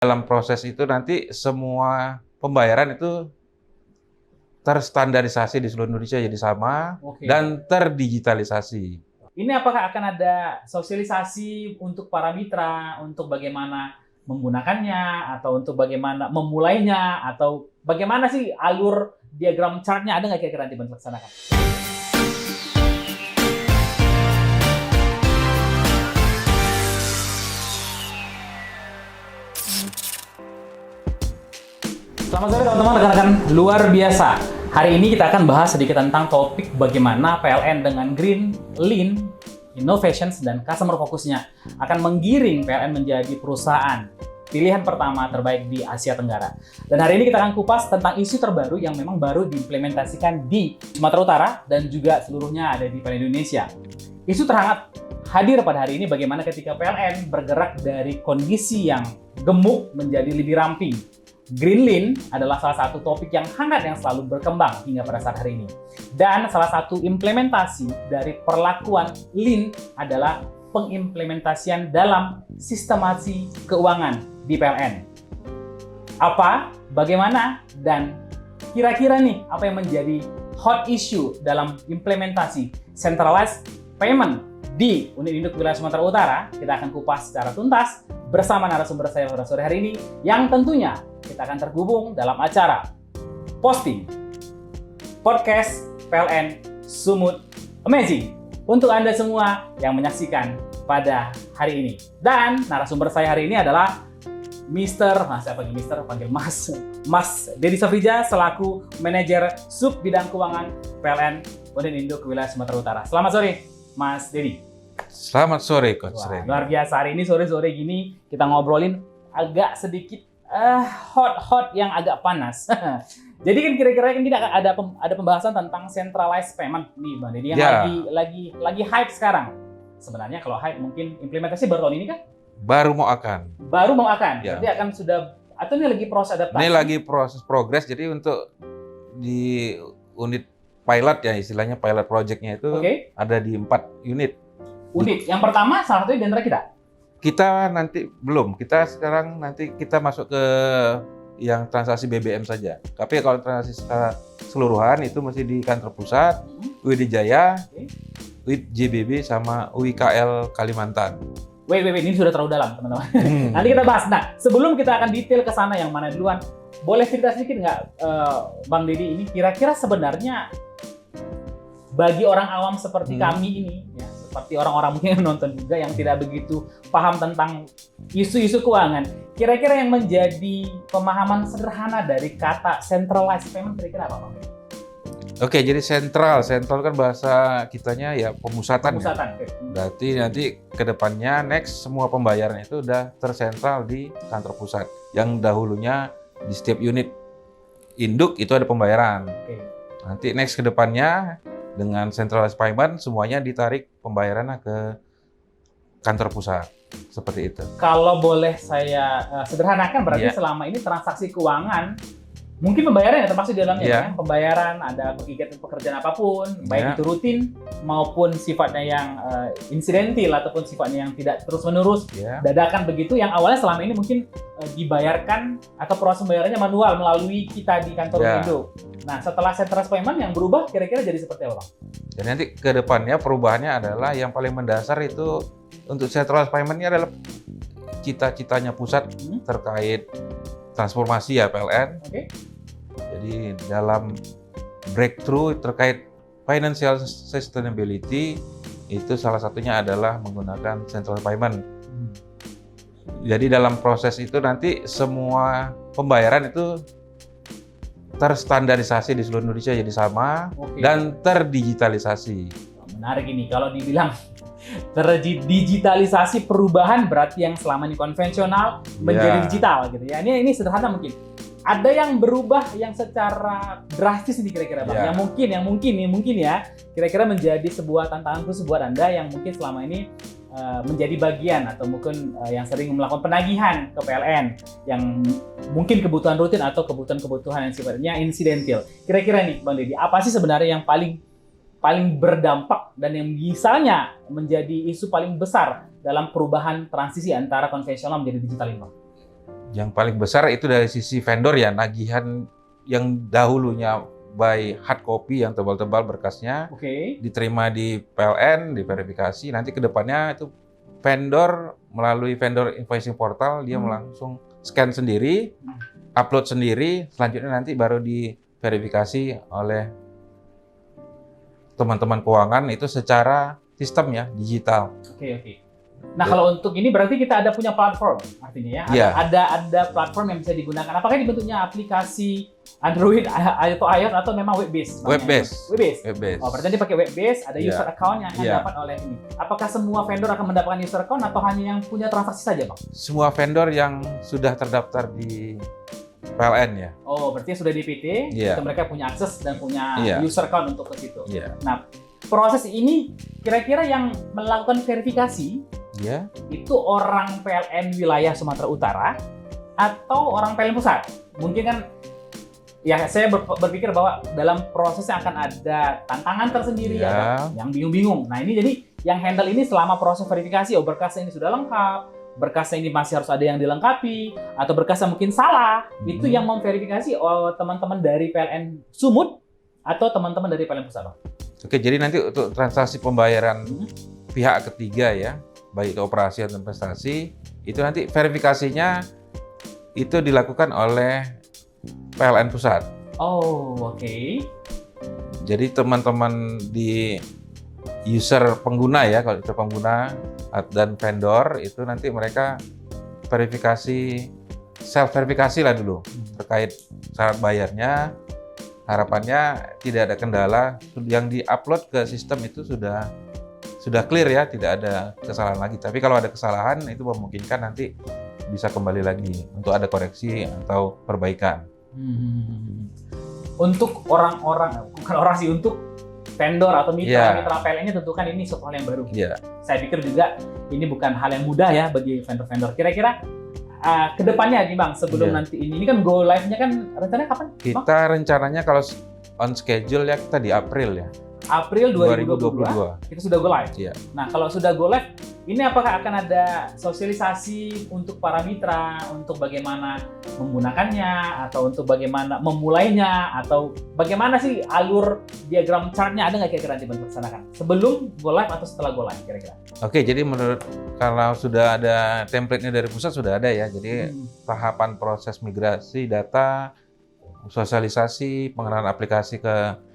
Dalam proses itu nanti semua pembayaran itu terstandarisasi di seluruh Indonesia jadi sama. Oke. Dan terdigitalisasi. Ini apakah akan ada sosialisasi untuk para mitra, untuk bagaimana menggunakannya, atau untuk bagaimana memulainya, atau bagaimana sih alur diagram chart-nya, ada nggak kira-kira nanti dilaksanakan? Selamat sore teman-teman, rekan-rekan luar biasa. Hari ini kita akan bahas sedikit tentang topik bagaimana PLN dengan Green, Lean, Innovations, dan Customer Focus-nya akan menggiring PLN menjadi perusahaan pilihan pertama terbaik di Asia Tenggara. Dan hari ini kita akan kupas tentang isu terbaru yang memang baru diimplementasikan di Sumatera Utara dan juga seluruhnya ada di PLN Indonesia. Isu terhangat hadir pada hari ini bagaimana ketika PLN bergerak dari kondisi yang gemuk menjadi lebih ramping. Green Lean adalah salah satu topik yang hangat yang selalu berkembang hingga pada saat hari ini. Dan salah satu implementasi dari perlakuan Lean adalah pengimplementasian dalam sistemasi keuangan di PLN. Apa, bagaimana, dan kira-kira nih apa yang menjadi hot issue dalam implementasi centralized payment di unit induk wilayah Sumatera Utara, kita akan kupas secara tuntas bersama narasumber saya pada sore hari ini, yang tentunya kita akan terhubung dalam acara posting podcast PLN Sumut Amazing untuk Anda semua yang menyaksikan pada hari ini. Dan narasumber saya hari ini adalah saya panggil Mas Dedi Sofrija selaku manajer sub bidang keuangan PLN unit induk wilayah Sumatera Utara. Selamat sore, Mas Dedi. Selamat sore, Coach Ren. Luar biasa, hari ini sore-sore gini kita ngobrolin agak sedikit hot yang agak panas. Jadi kan kira-kira kan kita ada pembahasan tentang centralized payment nih Bang Dedi yang lagi hype sekarang. Sebenarnya kalau hype mungkin implementasi baru tahun ini kan? Baru mau akan. Ya. Berarti akan sudah atau ini lagi proses adaptasi? Ini lagi proses progres, jadi untuk di unit pilot ya istilahnya pilot project-nya itu ada di 4 unit. Yang pertama salah satunya di antara kita? Kita nanti belum, sekarang nanti kita masuk ke yang transaksi BBM saja. Tapi kalau transaksi secara keseluruhan itu masih di kantor pusat, UID Jaya, UID JBB sama UIKL Kalimantan. Wait, ini sudah terlalu dalam teman-teman. Nanti kita bahas. Nah, sebelum kita akan detail ke sana yang mana duluan, boleh cerita sedikit nggak Bang Dedi ini kira-kira sebenarnya bagi orang awam seperti kami ini, ya, seperti orang-orang mungkin yang nonton juga yang tidak begitu paham tentang isu-isu keuangan, kira-kira yang menjadi pemahaman sederhana dari kata centralized payment kira-kira apa Bang? Oke, jadi sentral kan bahasa kitanya ya pemusatan. Ya. Berarti nanti ke depannya next semua pembayaran itu udah tersentral di kantor pusat. Yang dahulunya di setiap unit induk itu ada pembayaran. Nanti next ke depannya dengan centralized payment semuanya ditarik pembayarannya ke kantor pusat. Seperti itu. Kalau boleh saya sederhanakan berarti selama ini transaksi keuangan mungkin pembayaran ya termasuk di dalamnya ya. Pembayaran ada kegiatan pekerjaan apapun, baik itu rutin maupun sifatnya yang insidental ataupun sifatnya yang tidak terus-menerus, dadakan begitu yang awalnya selama ini mungkin dibayarkan atau proses pembayarannya manual melalui kita di kantor induk. Nah, setelah centralized payment yang berubah kira-kira jadi seperti apa, Bang? Jadi nanti ke depannya perubahannya adalah yang paling mendasar itu untuk centralized payment-nya adalah cita-citanya pusat terkait transformasi ya PLN. Jadi dalam breakthrough terkait financial sustainability itu salah satunya adalah menggunakan central payment. Jadi dalam proses itu nanti semua pembayaran itu terstandarisasi di seluruh Indonesia jadi sama dan terdigitalisasi. Menarik ini kalau dibilang terdigitalisasi perubahan berarti yang selama ini konvensional menjadi digital gitu ya. Ini sederhana mungkin. Ada yang berubah yang secara drastis ini kira-kira Bang. Yang mungkin ya kira-kira menjadi sebuah tantangan khusus buat Anda yang mungkin selama ini menjadi bagian atau mungkin yang sering melakukan penagihan ke PLN yang mungkin kebutuhan rutin atau kebutuhan yang sifatnya insidental. Kira-kira nih Bang Dedi, apa sih sebenarnya yang paling berdampak dan yang misalnya menjadi isu paling besar dalam perubahan transisi antara konvensional menjadi digital ini, Bang? Yang paling besar itu dari sisi vendor ya, nagihan yang dahulunya by hard copy yang tebal-tebal berkasnya, diterima di PLN, diverifikasi, nanti ke depannya itu vendor melalui vendor invoicing portal, dia langsung scan sendiri, upload sendiri, selanjutnya nanti baru diverifikasi oleh teman-teman keuangan itu secara sistem ya, digital. Nah, kalau untuk ini berarti kita ada punya platform, artinya ya. Ada platform yang bisa digunakan. Apakah ini bentuknya aplikasi Android atau iOS atau memang web-based? Web-based. Oh, berarti dia pakai web-based, ada user account yang dapat oleh ini. Apakah semua vendor akan mendapatkan user account atau hanya yang punya transaksi saja, Bang? Semua vendor yang sudah terdaftar di PLN ya. Oh, berarti sudah di PT, itu mereka punya akses dan punya user account untuk ke situ. Nah, proses ini kira-kira yang melakukan verifikasi itu orang PLN wilayah Sumatera Utara atau orang PLN pusat? Mungkin kan ya saya berpikir bahwa dalam prosesnya akan ada tantangan tersendiri, ada yang bingung-bingung. Nah, ini jadi yang handle ini selama proses verifikasi, berkasnya ini sudah lengkap, berkasnya ini masih harus ada yang dilengkapi, atau berkasnya mungkin salah, itu yang memverifikasi teman-teman dari PLN Sumut atau teman-teman dari PLN pusat. Oke, jadi nanti untuk transaksi pembayaran pihak ketiga ya, baik itu operasi atau investasi, itu nanti verifikasinya itu dilakukan oleh PLN pusat. Jadi teman-teman di user pengguna ya, kalau itu pengguna dan vendor itu nanti mereka verifikasi, self verifikasi lah dulu terkait syarat bayarnya. Harapannya tidak ada kendala, yang di-upload ke sistem itu sudah clear ya, tidak ada kesalahan lagi. Tapi kalau ada kesalahan itu memungkinkan nanti bisa kembali lagi untuk ada koreksi atau perbaikan. Untuk orang-orang, bukan orang sih, untuk vendor atau mitra PLN-nya tentu kan ini suatu hal yang baru. Saya pikir juga ini bukan hal yang mudah ya bagi vendor-vendor. Kira-kira kedepannya nih Bang, sebelum nanti ini kan go live-nya kan rencananya kapan? Kita rencananya kalau on schedule ya kita di April ya. April 2022 itu sudah go live. Nah, kalau sudah go live, ini apakah akan ada sosialisasi untuk para mitra untuk bagaimana menggunakannya atau untuk bagaimana memulainya atau bagaimana sih alur diagram chart-nya, ada nggak kira-kira dilaksanakan sebelum go live atau setelah go live kira-kira? Oke, jadi menurut kalau sudah ada template-nya dari pusat sudah ada ya. Jadi tahapan proses migrasi data, sosialisasi, pengenalan aplikasi ke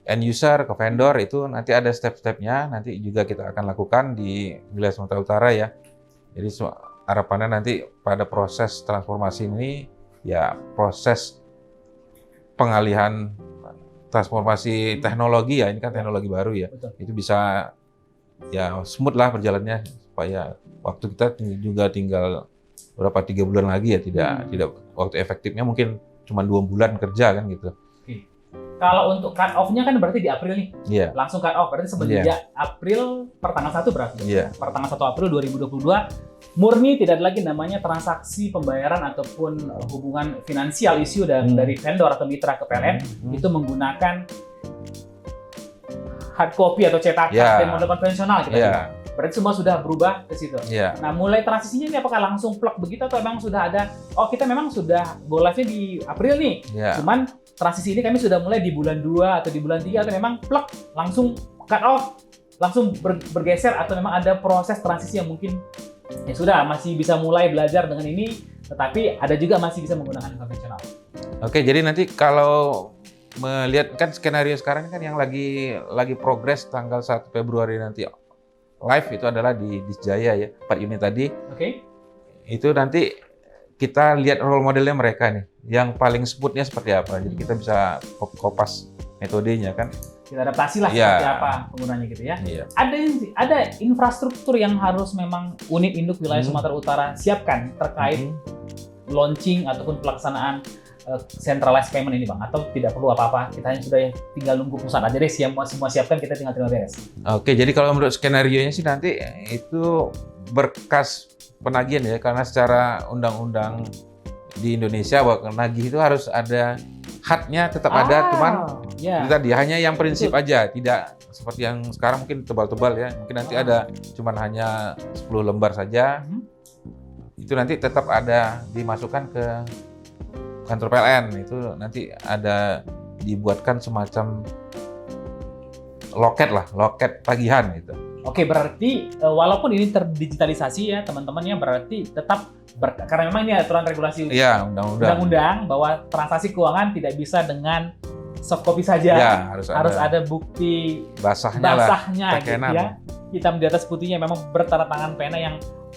end user, ke vendor itu nanti ada step-stepnya, nanti juga kita akan lakukan di wilayah Sumatera Utara ya. Jadi harapannya nanti pada proses transformasi ini ya proses pengalihan transformasi teknologi ya, ini kan teknologi baru ya. Itu bisa ya smooth lah berjalannya supaya waktu kita juga tinggal 3 bulan lagi ya, tidak waktu efektifnya mungkin cuma 2 bulan kerja kan gitu. Kalau untuk cut off-nya kan berarti di April nih. Langsung cut off, berarti semenjak April pertanggal 1 berarti. Pertanggal 1 April 2022 murni tidak ada lagi namanya transaksi pembayaran ataupun hubungan finansial isu dari vendor atau mitra ke PLN itu menggunakan hard copy atau cetakan dan model konvensional gitu. Berarti semua sudah berubah ke situ. Nah, mulai transisinya ini apakah langsung plug begitu atau memang sudah ada kita memang sudah go live-nya di April nih. Cuman transisi ini kami sudah mulai di bulan 2 atau di bulan 3 atau memang plug langsung cut off, langsung bergeser atau memang ada proses transisi yang mungkin ya sudah masih bisa mulai belajar dengan ini tetapi ada juga masih bisa menggunakan konvensional. Oke, jadi nanti kalau melihat kan skenario sekarang kan yang lagi progres tanggal 1 Februari nanti live itu adalah di Disjaya ya, 4 unit tadi. Itu nanti kita lihat role modelnya mereka nih, yang paling smoothnya seperti apa. Jadi kita bisa kopas metodenya kan. Kita adaptasi lah seperti apa penggunanya gitu ya. Ada infrastruktur yang harus memang unit induk wilayah Sumatera Utara siapkan terkait launching ataupun pelaksanaan centralized payment ini Bang, atau tidak perlu apa-apa, kita hanya sudah tinggal nunggu pusat aja deh, semua siapkan, kita tinggal beres. Oke, jadi kalau menurut skenario-nya sih nanti itu berkas penagihan ya, karena secara undang-undang di Indonesia bahwa penagih itu harus ada haknya tetap ada, cuman itu tadi hanya yang prinsip aja, tidak seperti yang sekarang mungkin tebal-tebal ya, mungkin nanti ada cuman hanya 10 lembar saja. itu nanti tetap ada dimasukkan ke kantor PLN. Itu nanti ada dibuatkan semacam loket tagihan gitu. Oke, berarti walaupun ini terdigitalisasi ya teman-teman ya, berarti tetap karena memang ini aturan regulasi Iya, undang-undang bahwa transaksi keuangan tidak bisa dengan soft copy saja. Ya, harus ada bukti basahnya gitu ya. Hitam di atas putihnya memang bertanda tangan pena yang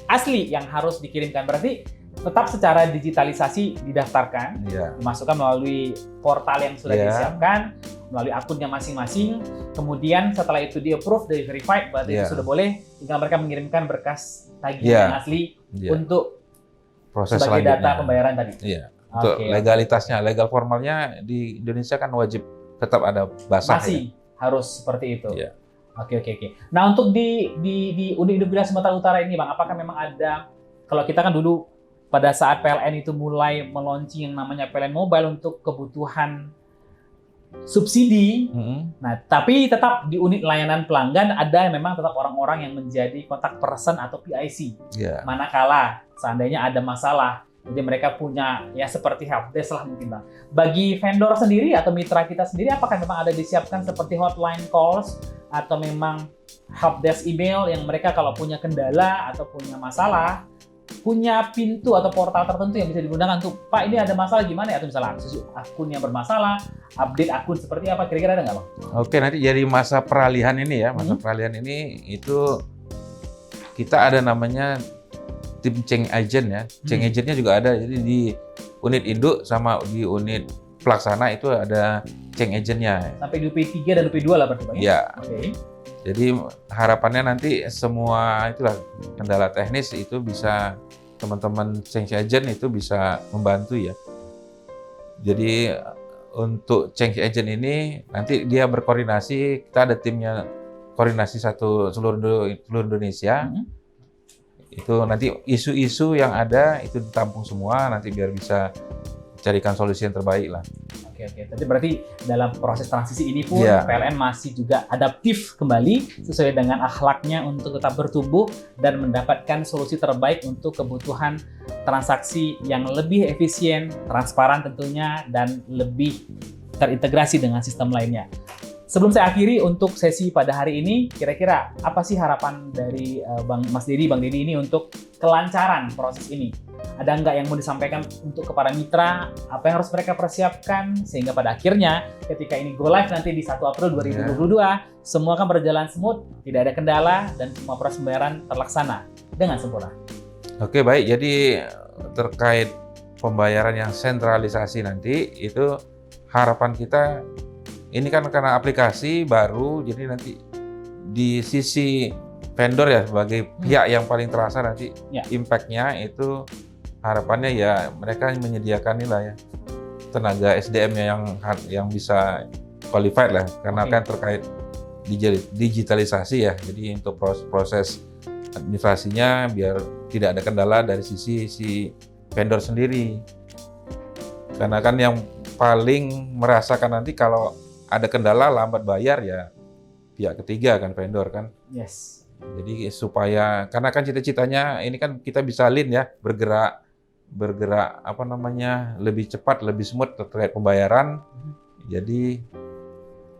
asli yang harus dikirimkan. Berarti tetap secara digitalisasi didaftarkan, dimasukkan melalui portal yang sudah disiapkan, melalui akunnya masing-masing. Kemudian setelah itu di-approve, di-verified, berarti itu sudah boleh. Tinggal mereka mengirimkan berkas tagihan yang asli untuk proses sebagai data pembayaran tadi. Iya. Untuk legalitasnya, legal formalnya di Indonesia kan wajib tetap ada basah. Masih harus seperti itu. Iya. Oke. Nah, untuk di Unit Induk Sumatera Utara ini, Bang, apakah memang ada, kalau kita kan dulu pada saat PLN itu mulai meluncing yang namanya PLN Mobile untuk kebutuhan subsidi. Nah, tapi tetap di unit layanan pelanggan ada memang tetap orang-orang yang menjadi kontak person atau PIC. Manakala seandainya ada masalah, jadi mereka punya ya seperti helpdesk lah mungkin, Bang. Bagi vendor sendiri atau mitra kita sendiri, apakah memang ada disiapkan seperti hotline calls atau memang helpdesk email yang mereka kalau punya kendala atau punya masalah, punya pintu atau portal tertentu yang bisa digunakan untuk, Pak, ini ada masalah gimana ya, atau misalnya akses akun yang bermasalah, update akun seperti apa, kira-kira ada nggak, Bang? Oke, nanti jadi masa peralihan ini ya, peralihan ini itu kita ada namanya tim change agent ya. Change agentnya juga ada, jadi di unit induk sama di unit pelaksana itu ada change agentnya. Sampai di UP3 dan UP2 lah berarti, Bang? Ya. Oke. Jadi harapannya nanti semua itulah kendala teknis itu bisa teman-teman change agent itu bisa membantu ya. Jadi untuk change agent ini nanti dia berkoordinasi, kita ada timnya koordinasi seluruh Indonesia. Itu nanti isu-isu yang ada itu ditampung semua, nanti biar bisa carikan solusi yang terbaik lah. Oke. Jadi berarti dalam proses transisi ini pun PLN masih juga adaptif kembali sesuai dengan akhlaknya untuk tetap bertumbuh dan mendapatkan solusi terbaik untuk kebutuhan transaksi yang lebih efisien, transparan tentunya, dan lebih terintegrasi dengan sistem lainnya. Sebelum saya akhiri untuk sesi pada hari ini, kira-kira apa sih harapan dari Bang Deddy ini untuk kelancaran proses ini? Ada nggak yang mau disampaikan untuk kepada mitra? Apa yang harus mereka persiapkan? Sehingga pada akhirnya ketika ini go live nanti di 1 April 2022, semua akan berjalan smooth, tidak ada kendala, dan semua proses pembayaran terlaksana dengan sempurna. Oke, baik. Jadi terkait pembayaran yang sentralisasi nanti, itu harapan kita, ini kan karena aplikasi baru, jadi nanti di sisi vendor ya sebagai pihak yang paling terasa nanti impact-nya itu harapannya ya mereka menyediakan inilah ya tenaga SDM-nya yang bisa qualified lah, karena kan terkait digitalisasi ya. Jadi untuk proses administrasinya biar tidak ada kendala dari sisi si vendor sendiri. Karena kan yang paling merasakan nanti kalau ada kendala lambat bayar ya pihak ketiga kan, vendor kan. Yes. Jadi supaya, karena kan cita-citanya ini kan kita bisa lean ya, bergerak lebih cepat, lebih smooth terkait pembayaran. Jadi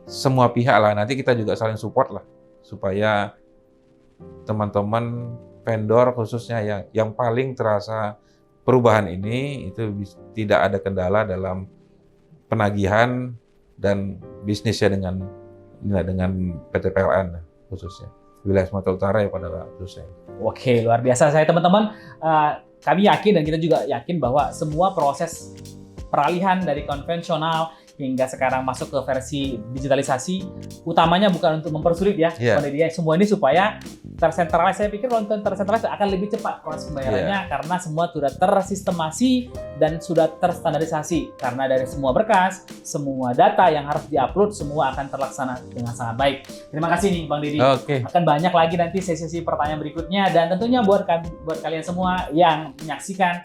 semua pihak lah, nanti kita juga saling support lah supaya teman-teman vendor khususnya yang paling terasa perubahan ini itu tidak ada kendala dalam penagihan dan bisnisnya dengan PT PLN khususnya wilayah Sumatera Utara ya pada khususnya. Oke, luar biasa saya teman-teman. Kami yakin dan kita juga yakin bahwa semua proses peralihan dari konvensional hingga sekarang masuk ke versi digitalisasi, utamanya bukan untuk mempersulit ya, semua ini supaya tersentralisasi. Saya pikir kalau tersentralisasi akan lebih cepat proses pembayarannya karena semua sudah tersistemasi dan sudah terstandarisasi. Karena dari semua berkas, semua data yang harus diupload, semua akan terlaksana dengan sangat baik. Terima kasih nih Bang Deddy. Akan banyak lagi nanti sesi pertanyaan berikutnya, dan tentunya buat kalian semua yang menyaksikan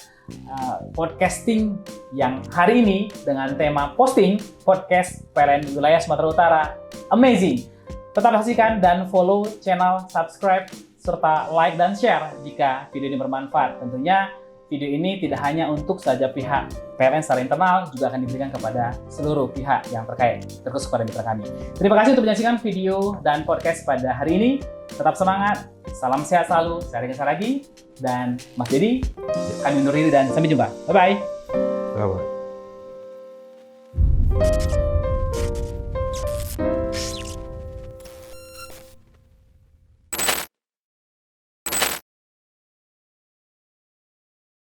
podcasting yang hari ini dengan tema posting podcast PLN Wilayah Sumatera Utara amazing. Tetap saksikan dan follow channel, subscribe, serta like dan share jika video ini bermanfaat. Tentunya video ini tidak hanya untuk saja pihak PLN secara internal, juga akan diberikan kepada seluruh pihak yang terkait, terkhusus kepada mitra kami. Terima kasih untuk menyaksikan video dan podcast pada hari ini. Tetap semangat, salam sehat selalu, saya Reza Saragi, dan Mas Dedi, kami undur diri dan sampai jumpa. Bye-bye. Bye-bye.